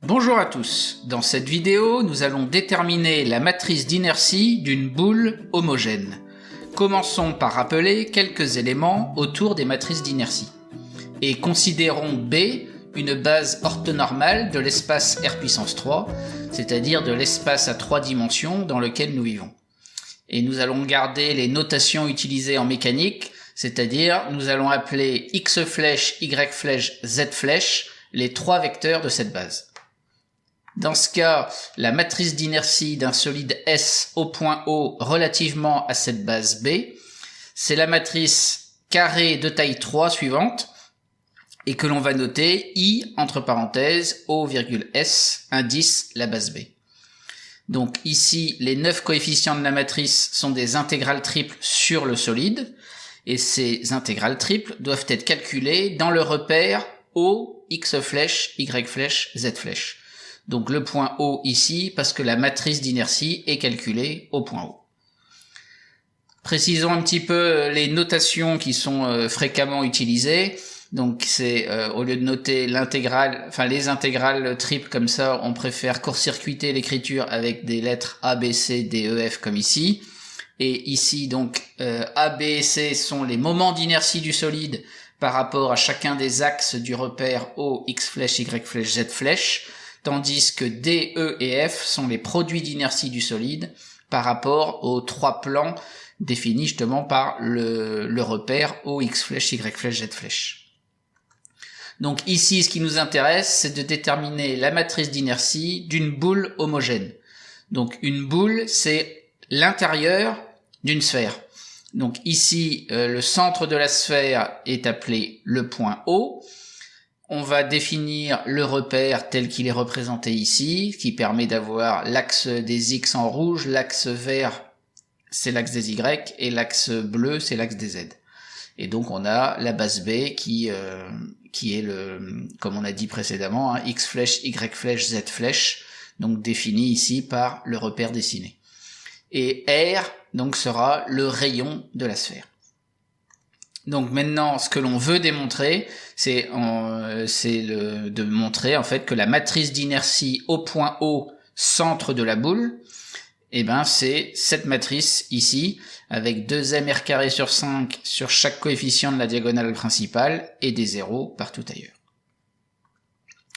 Bonjour à tous, dans cette vidéo nous allons déterminer la matrice d'inertie d'une boule homogène. Commençons par rappeler quelques éléments autour des matrices d'inertie. Et considérons B une base orthonormale de l'espace R puissance 3, c'est-à-dire de l'espace à 3 dimensions dans lequel nous vivons. Et nous allons garder les notations utilisées en mécanique, c'est-à-dire nous allons appeler X flèche, Y flèche, Z flèche les trois vecteurs de cette base. Dans ce cas, la matrice d'inertie d'un solide S au point O relativement à cette base B, c'est la matrice carrée de taille 3 suivante, et que l'on va noter I, entre parenthèses, O,S, indice la base B. Donc ici, les 9 coefficients de la matrice sont des intégrales triples sur le solide, et ces intégrales triples doivent être calculées dans le repère O, X flèche, Y flèche, Z flèche. Donc le point O ici, parce que la matrice d'inertie est calculée au point O. Précisons un petit peu les notations qui sont fréquemment utilisées. Donc c'est au lieu de noter l'intégrale, les intégrales triples comme ça, on préfère court-circuiter l'écriture avec des lettres A, B, C, D, E, F comme ici. Et ici donc A, B et C sont les moments d'inertie du solide par rapport à chacun des axes du repère O, X flèche, Y flèche, Z flèche. Tandis que D, E et F sont les produits d'inertie du solide par rapport aux trois plans définis justement par le repère O, X flèche, Y flèche, Z flèche. Donc ici, ce qui nous intéresse, c'est de déterminer la matrice d'inertie d'une boule homogène. Donc une boule, c'est l'intérieur d'une sphère. Donc ici, le centre de la sphère est appelé le point O. On va définir le repère tel qu'il est représenté ici, qui permet d'avoir l'axe des X en rouge, l'axe vert c'est l'axe des Y et l'axe bleu c'est l'axe des Z. Et donc on a la base B qui est comme on a dit précédemment, hein, X flèche, Y flèche, Z flèche, donc défini ici par le repère dessiné. Et R donc sera le rayon de la sphère. Donc maintenant, ce que l'on veut démontrer, c'est de montrer en fait que la matrice d'inertie au point O, centre de la boule, c'est cette matrice ici, avec 2m r² sur 5 sur chaque coefficient de la diagonale principale et des zéros partout ailleurs.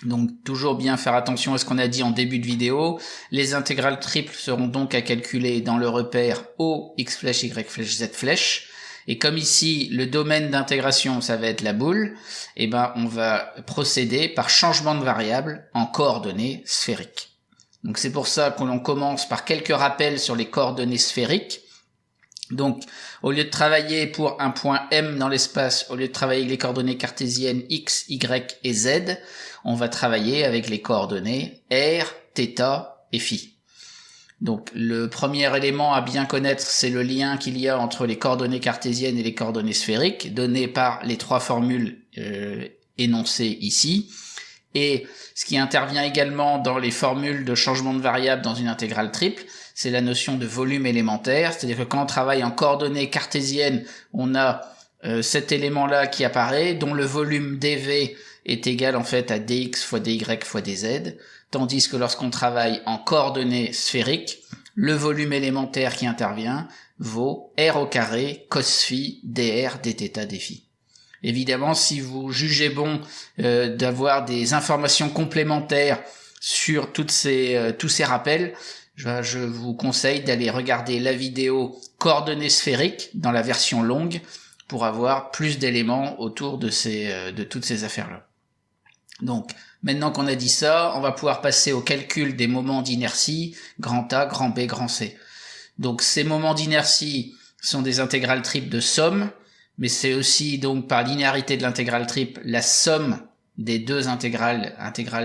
Donc toujours bien faire attention à ce qu'on a dit en début de vidéo. Les intégrales triples seront donc à calculer dans le repère O, X flèche, Y flèche, Z flèche. Et comme ici, le domaine d'intégration, ça va être la boule, on va procéder par changement de variable en coordonnées sphériques. Donc c'est pour ça que l'on commence par quelques rappels sur les coordonnées sphériques. Donc, au lieu de travailler pour un point M dans l'espace, au lieu de travailler avec les coordonnées cartésiennes X, Y et Z, on va travailler avec les coordonnées R, θ et φ. Donc le premier élément à bien connaître, c'est le lien qu'il y a entre les coordonnées cartésiennes et les coordonnées sphériques, données par les trois formules énoncées ici. Et ce qui intervient également dans les formules de changement de variable dans une intégrale triple, c'est la notion de volume élémentaire, c'est-à-dire que quand on travaille en coordonnées cartésiennes, on a cet élément-là qui apparaît, dont le volume dV est égal en fait à dx fois dy fois dz, tandis que lorsqu'on travaille en coordonnées sphériques, le volume élémentaire qui intervient vaut r au carré cos phi dr dθ dφ. Évidemment, si vous jugez bon d'avoir des informations complémentaires sur tous ces rappels, je vous conseille d'aller regarder la vidéo coordonnées sphériques dans la version longue pour avoir plus d'éléments autour de toutes ces affaires-là. Donc, maintenant qu'on a dit ça, on va pouvoir passer au calcul des moments d'inertie, grand A, grand B, grand C. Donc ces moments d'inertie sont des intégrales triples de somme, mais c'est aussi donc par linéarité de l'intégrale triple la somme des deux intégrales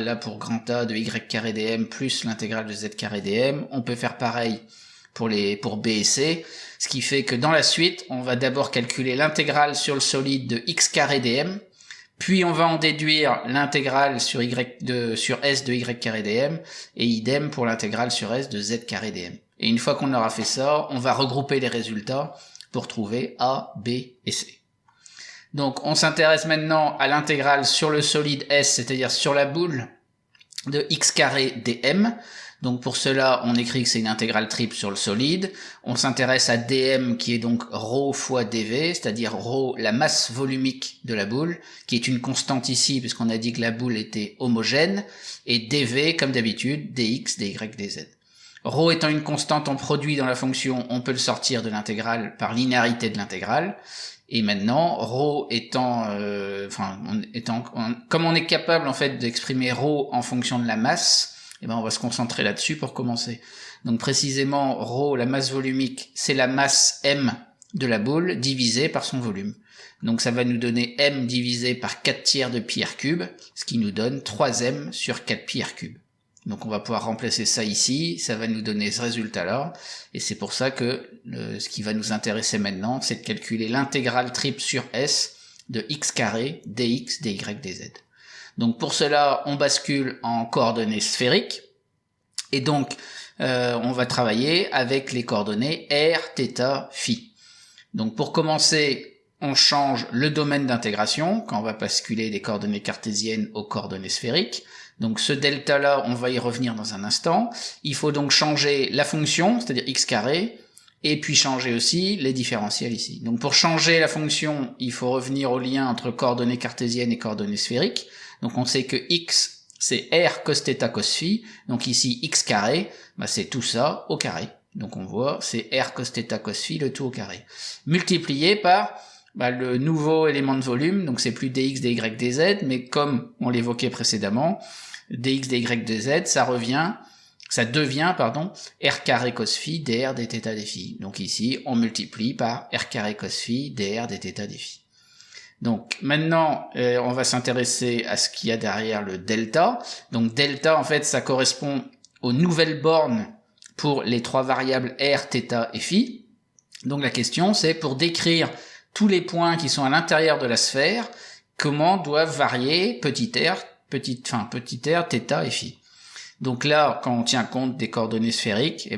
là pour grand A de y carré dm plus l'intégrale de z carré dm. On peut faire pareil pour B et C, ce qui fait que dans la suite, on va d'abord calculer l'intégrale sur le solide de x carré dm, puis on va en déduire l'intégrale sur S de y carré dm, et idem pour l'intégrale sur S de z carré dm. Et une fois qu'on aura fait ça, on va regrouper les résultats pour trouver A, B et C. Donc on s'intéresse maintenant à l'intégrale sur le solide S, c'est-à-dire sur la boule, de x carré dm. Donc pour cela, on écrit que c'est une intégrale triple sur le solide. On s'intéresse à dm qui est donc ρ fois dv, c'est-à-dire ρ, la masse volumique de la boule, qui est une constante ici puisqu'on a dit que la boule était homogène, et dv comme d'habitude, dx, dy, dz. Ρ étant une constante en produit dans la fonction, on peut le sortir de l'intégrale par linéarité de l'intégrale. Et maintenant, ρ étant, comme on est capable en fait d'exprimer ρ en fonction de la masse, eh ben on va se concentrer là-dessus pour commencer. Donc précisément, ρ, la masse volumique, c'est la masse m de la boule divisée par son volume. Donc ça va nous donner m divisé par 4 tiers de pi r cube, ce qui nous donne 3m sur 4 pi r cube. Donc on va pouvoir remplacer ça ici, ça va nous donner ce résultat-là, et c'est pour ça que ce qui va nous intéresser maintenant, c'est de calculer l'intégrale triple sur S de x carré dx, dy, dz. Donc pour cela, on bascule en coordonnées sphériques, et donc on va travailler avec les coordonnées r, θ, phi. Donc pour commencer, on change le domaine d'intégration, quand on va basculer des coordonnées cartésiennes aux coordonnées sphériques. Donc ce delta-là, on va y revenir dans un instant. Il faut donc changer la fonction, c'est-à-dire x carré, et puis changer aussi les différentiels ici. Donc pour changer la fonction, il faut revenir au lien entre coordonnées cartésiennes et coordonnées sphériques. Donc on sait que x, c'est r cos θ cos phi. Donc ici, x carré, c'est tout ça au carré. Donc on voit, c'est r cos θ cos phi, le tout au carré. Multiplié par le nouveau élément de volume, donc c'est plus dx, dy, dz, mais comme on l'évoquait précédemment, dx, dy, dz, ça devient r carré cos phi, dr, dθ, dφ. Donc ici, on multiplie par r carré cos phi, dr, dθ, dφ. Donc maintenant, on va s'intéresser à ce qu'il y a derrière le delta. Donc delta, en fait, ça correspond aux nouvelles bornes pour les trois variables r, θ et phi. Donc la question, c'est pour décrire tous les points qui sont à l'intérieur de la sphère, comment doivent varier petit r, θ et phi. Donc là, quand on tient compte des coordonnées sphériques,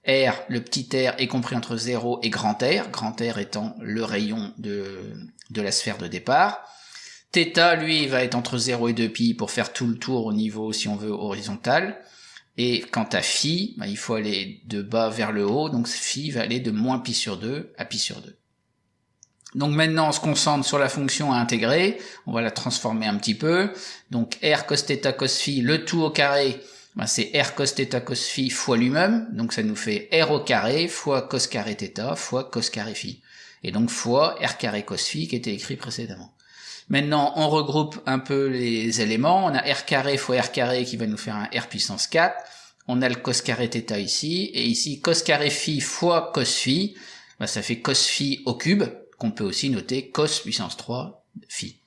R, le petit r est compris entre 0 et grand R étant le rayon de la sphère de départ. Θ, lui, va être entre 0 et 2π pour faire tout le tour au niveau, si on veut, horizontal. Et quant à phi, il faut aller de bas vers le haut, donc phi va aller de moins π sur 2 à π sur 2. Donc maintenant, on se concentre sur la fonction à intégrer, on va la transformer un petit peu. Donc r cos θ cos phi, le tout au carré, c'est r cos θ cos phi fois lui-même, donc ça nous fait r au carré fois cos carré θ fois cos carré phi. Et donc fois r carré cos phi qui était écrit précédemment. Maintenant, on regroupe un peu les éléments. On a r carré fois r carré qui va nous faire un r puissance 4. On a le cos carré θ ici. Et ici, cos carré phi fois cos phi, ça fait cos phi au cube, qu'on peut aussi noter cos puissance 3 phi.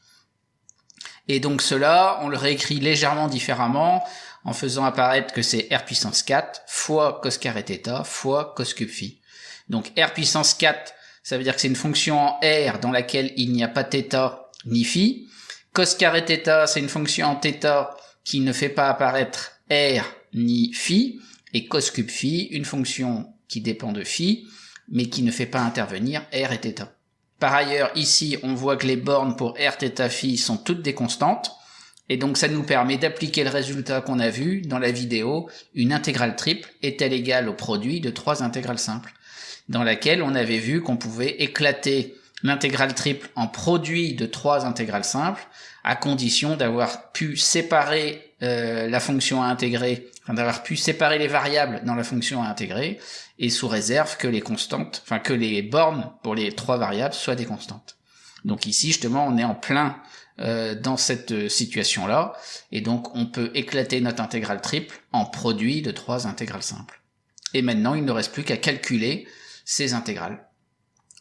Et donc cela, on le réécrit légèrement différemment en faisant apparaître que c'est r puissance 4 fois cos carré θ fois cos cube phi. Donc r puissance 4, ça veut dire que c'est une fonction en r dans laquelle il n'y a pas θ ni phi. Cos carré θ, c'est une fonction en θ qui ne fait pas apparaître r ni phi. Et cos cube phi, une fonction qui dépend de phi, mais qui ne fait pas intervenir r et θ. Par ailleurs, ici, on voit que les bornes pour r, θ, phi sont toutes des constantes, et donc ça nous permet d'appliquer le résultat qu'on a vu dans la vidéo, une intégrale triple est-elle égale au produit de trois intégrales simples, dans laquelle on avait vu qu'on pouvait éclater l'intégrale triple en produit de trois intégrales simples, à condition d'avoir pu séparer la fonction à intégrer, d'avoir pu séparer les variables dans la fonction à intégrer, et sous réserve que les constantes, que les bornes pour les trois variables soient des constantes. Donc ici, justement, on est en plein dans cette situation-là, et donc on peut éclater notre intégrale triple en produit de trois intégrales simples. Et maintenant, il ne reste plus qu'à calculer ces intégrales.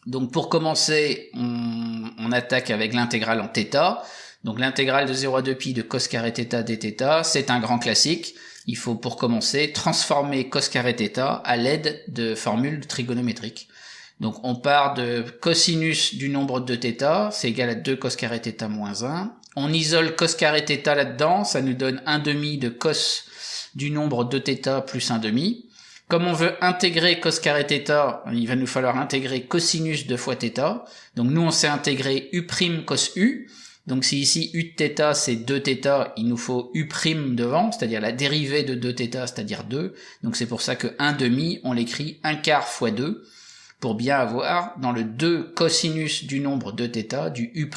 Donc pour commencer, on attaque avec l'intégrale en θ. Donc l'intégrale de 0 à 2π de cos carré θ dθ, c'est un grand classique. Il faut pour commencer transformer cos carré θ à l'aide de formules trigonométriques. Donc on part de cosinus du nombre de θ, c'est égal à 2 cos carré θ moins 1. On isole cos carré θ là-dedans, ça nous donne 1 demi de cos du nombre de θ plus 1 demi. Comme on veut intégrer cos carré θ, il va nous falloir intégrer cosinus 2 fois θ. Donc nous on s'est intégré u' cos u. Donc si ici u de θ c'est 2θ, il nous faut u' devant, c'est-à-dire la dérivée de 2θ, c'est-à-dire 2. Donc c'est pour ça que 1/2, on l'écrit 1/4 fois 2, pour bien avoir dans le 2 cosinus du nombre 2θ du u'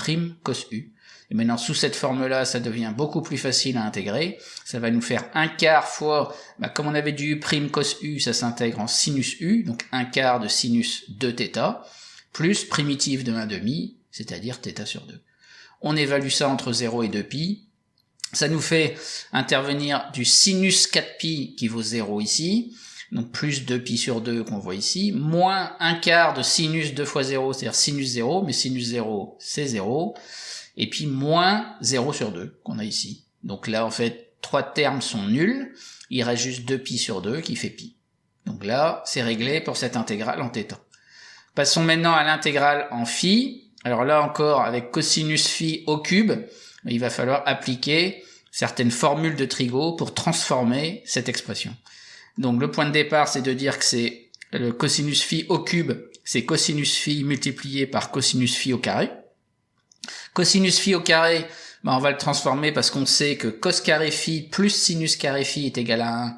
cos u. Et maintenant, sous cette forme-là, ça devient beaucoup plus facile à intégrer. Ça va nous faire 1/4 fois, comme on avait du u' cos u, ça s'intègre en sinus u, donc 1/4 de sinus 2θ, plus primitive de 1/2, c'est-à-dire θ sur 2. On évalue ça entre 0 et 2π. Ça nous fait intervenir du sinus 4π qui vaut 0 ici, donc plus 2π sur 2 qu'on voit ici, moins 1/4 de sinus 2 fois 0, c'est-à-dire sinus 0, mais sinus 0 c'est 0, et puis moins 0 sur 2 qu'on a ici. Donc là en fait 3 termes sont nuls, il reste juste 2π sur 2 qui fait π. Donc là c'est réglé pour cette intégrale en θ. Passons maintenant à l'intégrale en phi. Alors là encore avec cosinus phi au cube, il va falloir appliquer certaines formules de Trigo pour transformer cette expression. Donc le point de départ c'est de dire que c'est le cosinus phi au cube, c'est cosinus phi multiplié par cosinus phi au carré. Cosinus phi au carré, on va le transformer parce qu'on sait que cos carré phi plus sinus carré phi est égal à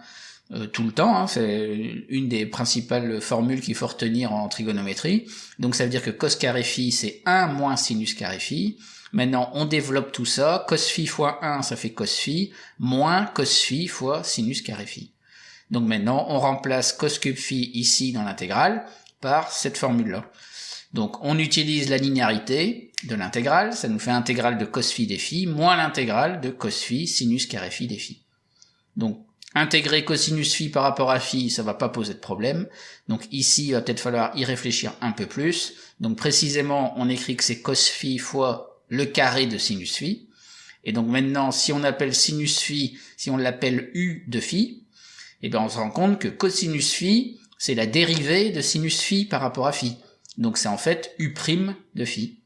1 tout le temps, c'est une des principales formules qu'il faut retenir en trigonométrie. Donc ça veut dire que cos carré phi c'est 1 moins sinus carré phi. Maintenant on développe tout ça, cos phi fois 1 ça fait cos phi, moins cos phi fois sinus carré phi. Donc maintenant on remplace cos cube phi ici dans l'intégrale par cette formule-là. Donc on utilise la linéarité de l'intégrale, ça nous fait intégrale de cos phi des phi, moins l'intégrale de cos phi sinus carré phi des phi. Donc intégrer cosinus phi par rapport à phi, ça va pas poser de problème. Donc ici, il va peut-être falloir y réfléchir un peu plus. Donc précisément, on écrit que c'est cos phi fois le carré de sinus phi. Et donc maintenant, si on appelle sinus phi, si on l'appelle u de phi, eh bien on se rend compte que cosinus phi, c'est la dérivée de sinus phi par rapport à phi. Donc c'est en fait u' de phi.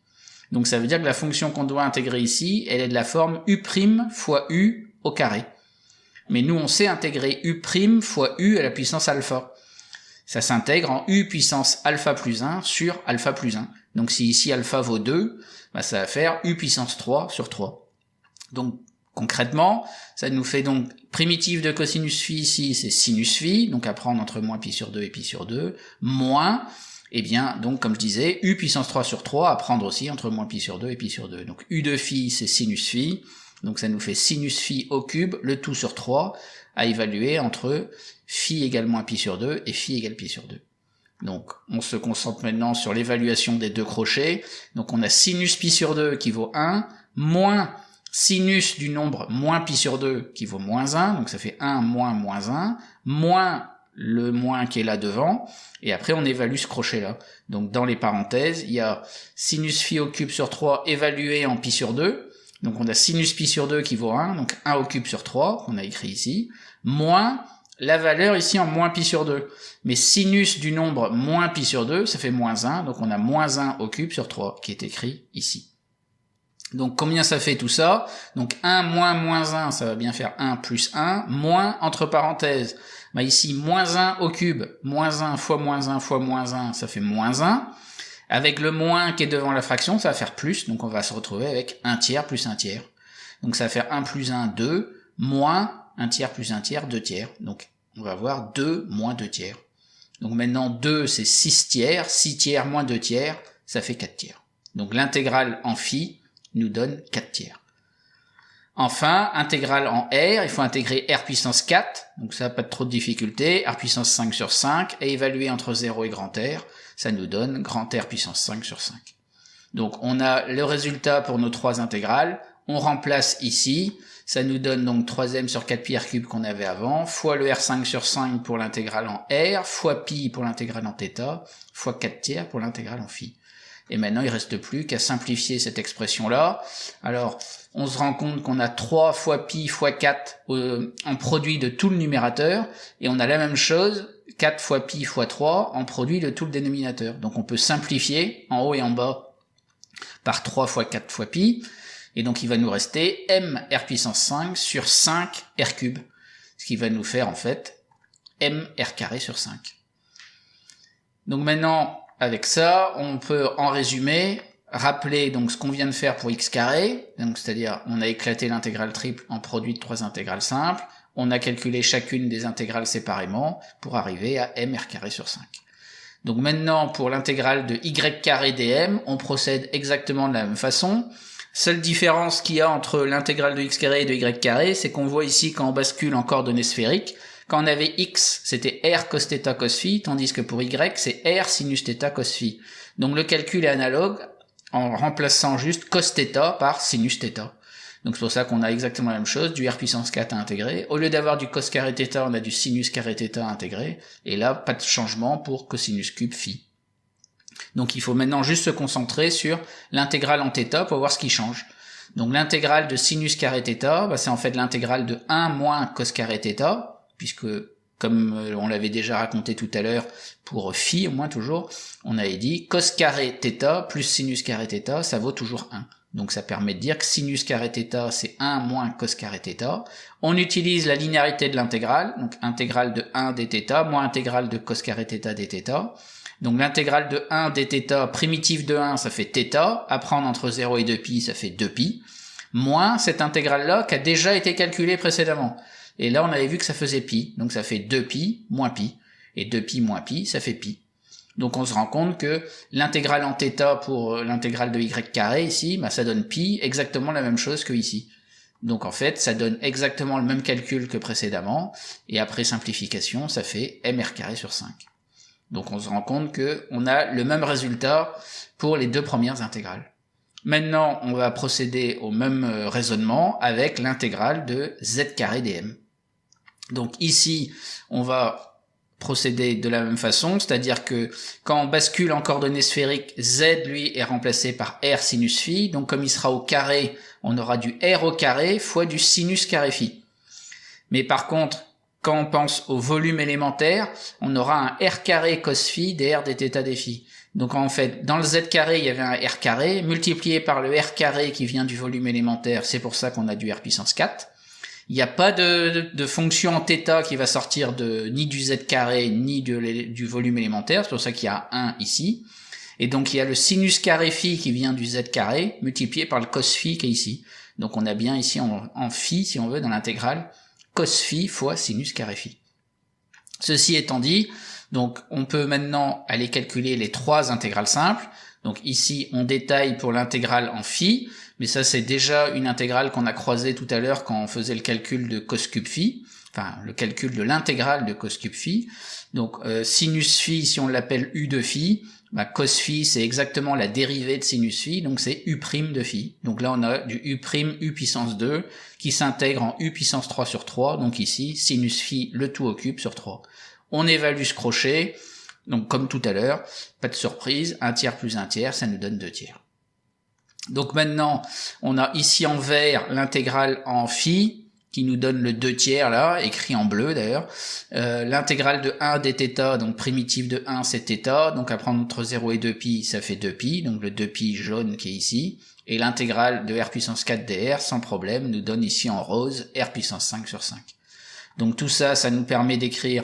Donc ça veut dire que la fonction qu'on doit intégrer ici, elle est de la forme u' fois u au carré. Mais nous, on sait intégrer u' fois u à la puissance alpha. Ça s'intègre en u puissance alpha plus 1 sur alpha plus 1. Donc si ici alpha vaut 2, ça va faire u puissance 3 sur 3. Donc concrètement, ça nous fait donc primitive de cosinus phi ici, c'est sinus phi, donc à prendre entre moins pi sur 2 et pi sur 2, moins, eh bien, donc comme je disais, u puissance 3 sur 3 à prendre aussi entre moins pi sur 2 et pi sur 2. Donc u de phi, c'est sinus phi, donc ça nous fait sinus phi au cube, le tout sur 3, à évaluer entre phi égale moins pi sur 2 et phi égale pi sur 2. Donc on se concentre maintenant sur l'évaluation des deux crochets. Donc on a sinus pi sur 2 qui vaut 1, moins sinus du nombre moins pi sur 2 qui vaut moins 1, donc ça fait 1 moins moins 1, moins le moins qui est là devant, et après on évalue ce crochet-là. Donc dans les parenthèses, il y a sinus phi au cube sur 3 évalué en pi sur 2, donc on a sinus pi sur 2 qui vaut 1, donc 1 au cube sur 3, qu'on a écrit ici, moins la valeur ici en moins pi sur 2. Mais sinus du nombre moins pi sur 2, ça fait moins 1, donc on a moins 1 au cube sur 3, qui est écrit ici. Donc combien ça fait tout ça? Donc 1 moins moins 1, ça va bien faire 1 plus 1, moins, entre parenthèses, ici moins 1 au cube, moins 1 fois moins 1 fois moins 1, ça fait moins 1. Avec le moins qui est devant la fraction, ça va faire plus, donc on va se retrouver avec 1 tiers plus 1 tiers. Donc ça va faire 1 plus 1, 2, moins 1 tiers plus 1 tiers, 2 tiers. Donc on va avoir 2 moins 2 tiers. Donc maintenant 2 c'est 6 tiers, 6 tiers moins 2 tiers, ça fait 4 tiers. Donc l'intégrale en phi nous donne 4 tiers. Enfin, intégrale en R, il faut intégrer R puissance 4, donc ça n'a pas trop de difficulté, R puissance 5 sur 5, et évaluer entre 0 et grand R, ça nous donne grand R puissance 5 sur 5. Donc on a le résultat pour nos trois intégrales, on remplace ici, ça nous donne donc 3m sur 4 pi r cube qu'on avait avant, fois le R5 sur 5 pour l'intégrale en R, fois pi pour l'intégrale en θ, fois 4 tiers pour l'intégrale en phi. Et maintenant, il reste plus qu'à simplifier cette expression-là. Alors, on se rend compte qu'on a 3 fois pi fois 4 en produit de tout le numérateur, et on a la même chose, 4 fois pi fois 3 en produit de tout le dénominateur. Donc on peut simplifier en haut et en bas par 3 fois 4 fois pi, et donc il va nous rester m r puissance 5 sur 5 r cube, ce qui va nous faire en fait m r carré sur 5. Donc maintenant, avec ça, on peut en résumer rappeler donc ce qu'on vient de faire pour x carré, donc c'est-à-dire on a éclaté l'intégrale triple en produit de 3 intégrales simples, on a calculé chacune des intégrales séparément pour arriver à m r carré sur 5. Donc maintenant pour l'intégrale de y carré dm, on procède exactement de la même façon. Seule différence qu'il y a entre l'intégrale de x carré et de y carré, c'est qu'on voit ici quand on bascule en coordonnées sphériques, quand on avait x, c'était r cos θ cos phi, tandis que pour y, c'est r sinus θ cos phi. Donc le calcul est analogue en remplaçant juste cos θ par sinus θ. Donc c'est pour ça qu'on a exactement la même chose, du r puissance 4 à intégrer. Au lieu d'avoir du cos carré θ, on a du sinus carré θ à intégrer. Et là, pas de changement pour cosinus cube phi. Donc il faut maintenant juste se concentrer sur l'intégrale en θ pour voir ce qui change. Donc l'intégrale de sinus carré θ, c'est en fait l'intégrale de 1 moins cos carré θ, puisque comme on l'avait déjà raconté tout à l'heure pour phi, au moins toujours, on avait dit cos carré θ plus sinus carré θ, ça vaut toujours 1. Donc ça permet de dire que sinus carré θ c'est 1 moins cos carré θ. On utilise la linéarité de l'intégrale, donc intégrale de 1 dθ moins intégrale de cos carré θ dθ. Donc l'intégrale de 1 dθ primitive de 1 ça fait θ, à prendre entre 0 et 2π ça fait 2π, moins cette intégrale là qui a déjà été calculée précédemment. Et là on avait vu que ça faisait pi, donc ça fait 2π moins pi, et 2π moins pi ça fait pi. Donc on se rend compte que l'intégrale en θ pour l'intégrale de y carré ici, ça donne pi, exactement la même chose que ici. Donc en fait ça donne exactement le même calcul que précédemment, et après simplification ça fait mr carré sur 5. Donc on se rend compte que on a le même résultat pour les deux premières intégrales. Maintenant on va procéder au même raisonnement avec l'intégrale de z carré dm. Donc ici on va procéder de la même façon, c'est-à-dire que quand on bascule en coordonnées sphériques, z lui est remplacé par r sinus phi, donc comme il sera au carré, on aura du r au carré fois du sinus carré phi. Mais par contre, quand on pense au volume élémentaire, on aura un r carré cos phi dr dθ dφ. Donc en fait, dans le z carré, il y avait un r carré, multiplié par le r carré qui vient du volume élémentaire, c'est pour ça qu'on a du r puissance 4. Il n'y a pas de fonction en θ qui va sortir ni du z carré ni du volume élémentaire, c'est pour ça qu'il y a 1 ici. Et donc il y a le sinus carré phi qui vient du z carré, multiplié par le cos phi qui est ici. Donc on a bien ici en phi, si on veut, dans l'intégrale, cos phi fois sinus carré phi. Ceci étant dit, donc on peut maintenant aller calculer les trois intégrales simples. Donc ici on détaille pour l'intégrale en phi, mais ça c'est déjà une intégrale qu'on a croisée tout à l'heure quand on faisait le calcul de cos cube phi, enfin le calcul de l'intégrale de cos cube phi. Donc sinus phi, si on l'appelle u de phi, cos phi c'est exactement la dérivée de sinus phi, donc c'est u' de phi. Donc là on a du u' u puissance 2 qui s'intègre en u puissance 3 sur 3, donc ici sinus phi le tout au cube sur 3. On évalue ce crochet, donc comme tout à l'heure, pas de surprise, 1 tiers plus 1 tiers, ça nous donne 2 tiers. Donc maintenant, on a ici en vert l'intégrale en phi, qui nous donne le 2 tiers là, écrit en bleu d'ailleurs. L'intégrale de 1 dθ, donc primitive de 1 c'est θ, donc à prendre entre 0 et 2π, ça fait 2π, donc le 2π jaune qui est ici. Et l'intégrale de r puissance 4 dr, sans problème, nous donne ici en rose r puissance 5 sur 5. Donc tout ça, ça nous permet d'écrire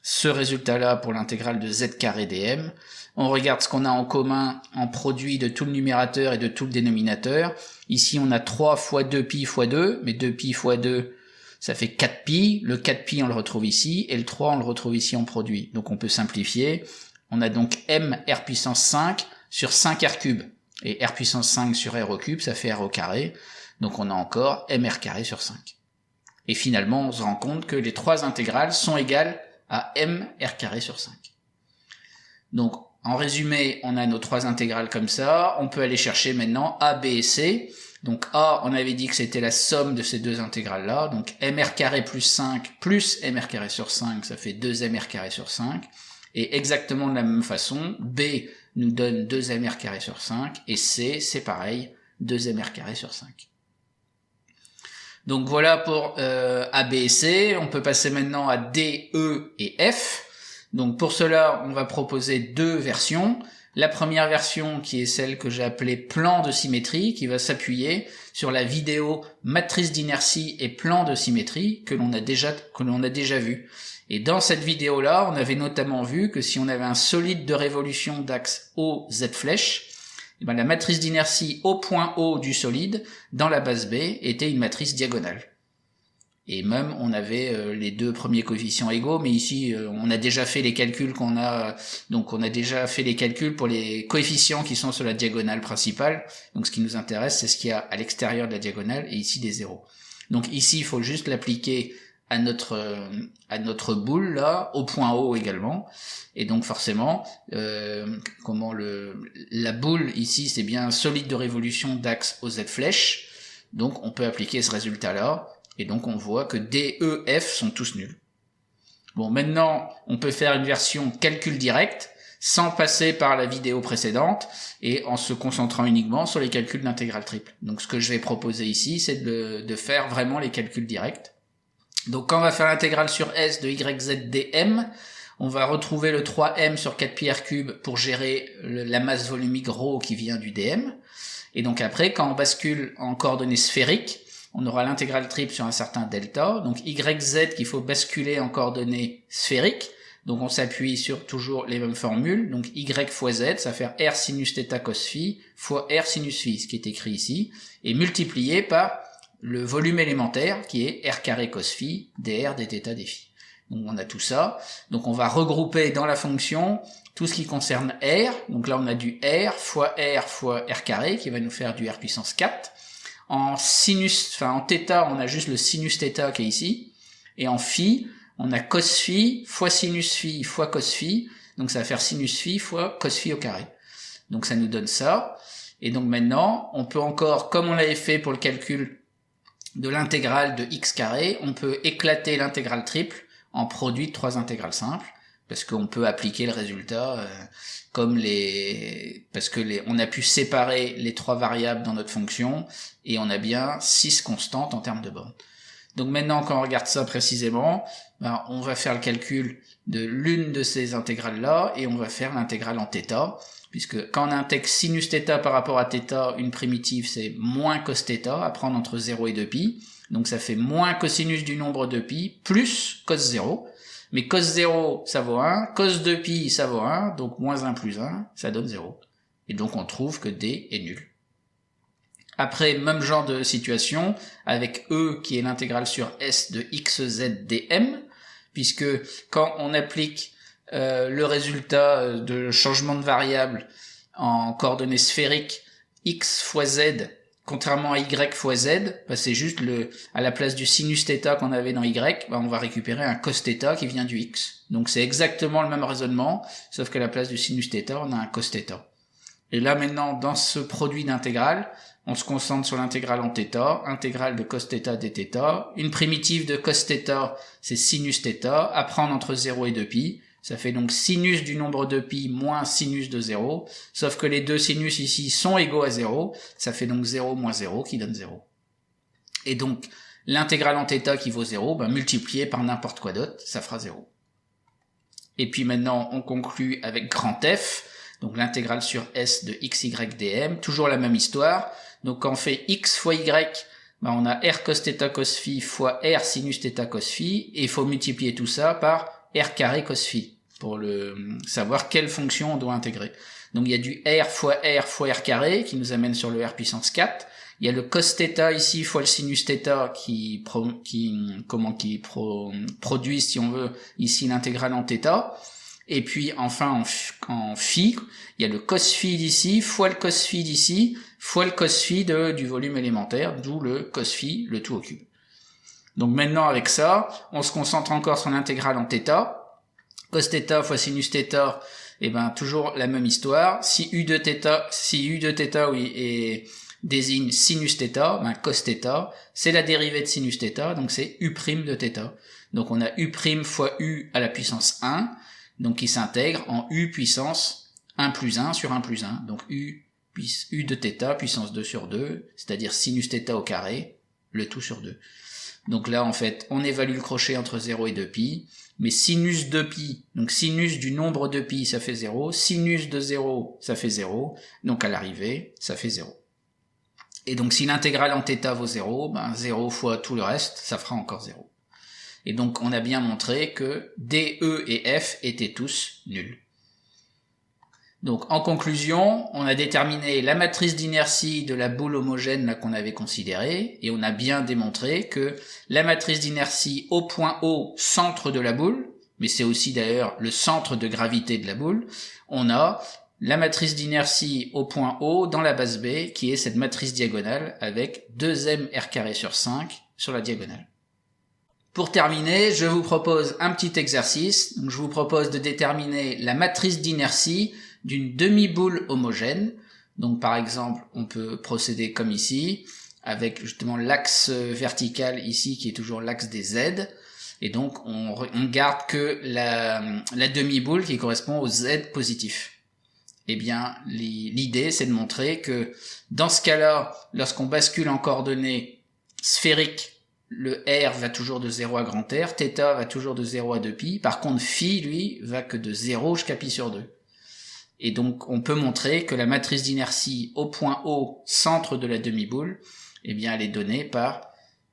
ce résultat-là pour l'intégrale de z carré dm. On regarde ce qu'on a en commun en produit de tout le numérateur et de tout le dénominateur. Ici, on a 3 fois 2pi fois 2, mais 2pi fois 2, ça fait 4pi. Le 4pi, on le retrouve ici, et le 3, on le retrouve ici en produit. Donc on peut simplifier. On a donc m r puissance 5 sur 5r cube. Et r puissance 5 sur r au cube, ça fait r au carré. Donc on a encore mr carré sur 5. Et finalement, on se rend compte que les trois intégrales sont égales à m r carré sur 5. Donc, en résumé, on a nos trois intégrales comme ça. On peut aller chercher maintenant a, b et c. Donc a, on avait dit que c'était la somme de ces deux intégrales-là. Donc mr carré plus 5 plus mr carré sur 5, ça fait 2mr carré sur 5. Et exactement de la même façon, b nous donne 2mr carré sur 5. Et c, c'est pareil, 2mr carré sur 5. Donc voilà pour A, B et C. On peut passer maintenant à D, E et F. Donc pour cela, on va proposer deux versions. La première version qui est celle que j'ai appelée plan de symétrie, qui va s'appuyer sur la vidéo matrice d'inertie et plan de symétrie que l'on a déjà vu. Et dans cette vidéo-là, on avait notamment vu que si on avait un solide de révolution d'axe OZ flèche, Et ben, la matrice d'inertie au point O du solide, dans la base B, était une matrice diagonale. Et même, on avait les deux premiers coefficients égaux, mais ici, on a déjà fait les calculs donc on a déjà fait les calculs pour les coefficients qui sont sur la diagonale principale. Donc ce qui nous intéresse, c'est ce qu'il y a à l'extérieur de la diagonale, et ici des zéros. Donc ici, il faut juste l'appliquer à notre boule, là, au point O également. Et donc forcément, la boule, ici, c'est bien un solide de révolution d'axe aux Z flèches. Donc on peut appliquer ce résultat-là. Et donc on voit que D, E, F sont tous nuls. Bon, maintenant, on peut faire une version calcul direct, sans passer par la vidéo précédente, et en se concentrant uniquement sur les calculs d'intégrale triple. Donc ce que je vais proposer ici, c'est de faire vraiment les calculs directs. Donc quand on va faire l'intégrale sur S de YZ dm, on va retrouver le 3m sur 4πr³ pour gérer la masse volumique ρ qui vient du dm. Et donc après, quand on bascule en coordonnées sphériques, on aura l'intégrale triple sur un certain delta, donc YZ qu'il faut basculer en coordonnées sphériques, donc on s'appuie sur toujours les mêmes formules, donc Y fois Z, ça va faire R sinus θ cos phi fois R sinus phi, ce qui est écrit ici, et multiplié par le volume élémentaire qui est R carré cos phi dr dθ dφ. Donc on a tout ça, donc on va regrouper dans la fonction tout ce qui concerne R, donc là on a du R fois R carré qui va nous faire du R puissance 4, en θ, on a juste le sinus θ qui est ici, et en phi, on a cos phi fois sinus phi fois cos phi, donc ça va faire sinus phi fois cos phi au carré. Donc ça nous donne ça, et donc maintenant, on peut encore, comme on l'avait fait pour le calcul de l'intégrale de x carré, on peut éclater l'intégrale triple en produit de trois intégrales simples, parce qu'on peut appliquer le résultat on a pu séparer les trois variables dans notre fonction, et on a bien 6 constantes en termes de bornes. Donc maintenant, quand on regarde ça précisément, on va faire le calcul de l'une de ces intégrales-là, et on va faire l'intégrale en θ, puisque quand on intègre sinus θ par rapport à θ, une primitive, c'est moins cos θ, à prendre entre 0 et 2π, donc ça fait moins cosinus du nombre de π, plus cos 0, mais cos 0, ça vaut 1, cos 2π, ça vaut 1, donc moins 1 plus 1, ça donne 0. Et donc on trouve que D est nul. Après, même genre de situation, avec E qui est l'intégrale sur S de xz dm, puisque quand on applique le résultat de changement de variable en coordonnées sphériques x fois z, contrairement à y fois z, c'est juste à la place du sinus θ qu'on avait dans y, on va récupérer un cos θ qui vient du x. Donc c'est exactement le même raisonnement, sauf qu'à la place du sinus θ, on a un cos θ. Et là maintenant, dans ce produit d'intégrale, on se concentre sur l'intégrale en θ, intégrale de cos θ dθ, une primitive de cos θ, c'est sinus θ, à prendre entre 0 et 2π, ça fait donc sinus du nombre de π moins sinus de 0, sauf que les deux sinus ici sont égaux à 0, ça fait donc 0 moins 0 qui donne 0. Et donc, l'intégrale en θ qui vaut 0, multiplié par n'importe quoi d'autre, ça fera 0. Et puis maintenant, on conclut avec grand F, donc l'intégrale sur S de xy dm, toujours la même histoire. Donc quand on fait x fois y, on a r cos θ cos phi fois r sinus θ cos phi, et il faut multiplier tout ça par r carré cos phi, pour savoir quelle fonction on doit intégrer. Donc il y a du r fois r carré, qui nous amène sur le r puissance 4, il y a le cos θ ici fois le sinus θ qui produit, si on veut, ici l'intégrale en θ, et puis enfin en phi, il y a le cos phi d'ici fois le cos phi d'ici fois le cos phi du volume élémentaire, d'où le cos phi, le tout au cube. Donc maintenant avec ça, on se concentre encore sur l'intégrale en θ, cos θ fois sinus θ, et toujours la même histoire. Si u de θ désigne sinus θ, cos θ, c'est la dérivée de sinus θ, donc c'est u' de θ. Donc on a u' fois u à la puissance 1, donc qui s'intègre en u puissance 1 plus 1 sur 1 plus 1, donc u de θ puissance 2 sur 2, c'est-à-dire sinus θ au carré, le tout sur 2. Donc là, en fait, on évalue le crochet entre 0 et 2π, mais sinus de π, donc sinus du nombre de π, ça fait 0, sinus de 0, ça fait 0, donc à l'arrivée, ça fait 0. Et donc si l'intégrale en θ vaut 0, 0 fois tout le reste, ça fera encore 0. Et donc on a bien montré que D, E et F étaient tous nuls. Donc en conclusion, on a déterminé la matrice d'inertie de la boule homogène là qu'on avait considérée, et on a bien démontré que la matrice d'inertie au point O, centre de la boule, mais c'est aussi d'ailleurs le centre de gravité de la boule, on a la matrice d'inertie au point O dans la base B, qui est cette matrice diagonale avec 2mr² sur 5 sur la diagonale. Pour terminer, je vous propose un petit exercice. Donc, je vous propose de déterminer la matrice d'inertie d'une demi-boule homogène. Donc par exemple, on peut procéder comme ici, avec justement l'axe vertical ici qui est toujours l'axe des Z. Et donc on garde que la demi-boule qui correspond au Z positif. Eh bien, l'idée c'est de montrer que dans ce cas-là, lorsqu'on bascule en coordonnées sphériques, le R va toujours de 0 à grand R, θ va toujours de 0 à 2π, par contre phi, lui, va que de 0 jusqu'à π sur 2. Et donc on peut montrer que la matrice d'inertie au point O, centre de la demi-boule, eh bien elle est donnée par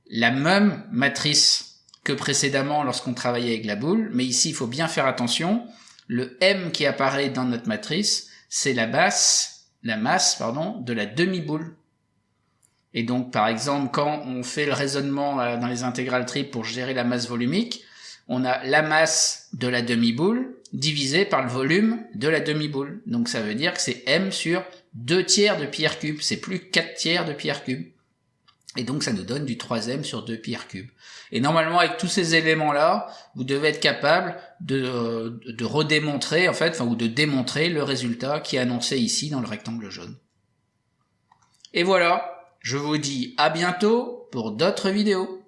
la même matrice que précédemment lorsqu'on travaillait avec la boule, mais ici il faut bien faire attention, le M qui apparaît dans notre matrice, c'est la masse de la demi-boule. Et donc par exemple quand on fait le raisonnement dans les intégrales triples pour gérer la masse volumique, on a la masse de la demi-boule divisé par le volume de la demi-boule. Donc ça veut dire que c'est m sur 2 tiers de pi r cube, c'est plus 4 tiers de pi r cube. Et donc ça nous donne du 3m sur 2 pi r cube. Et normalement avec tous ces éléments-là, vous devez être capable de redémontrer, en fait, ou de démontrer le résultat qui est annoncé ici dans le rectangle jaune. Et voilà, je vous dis à bientôt pour d'autres vidéos.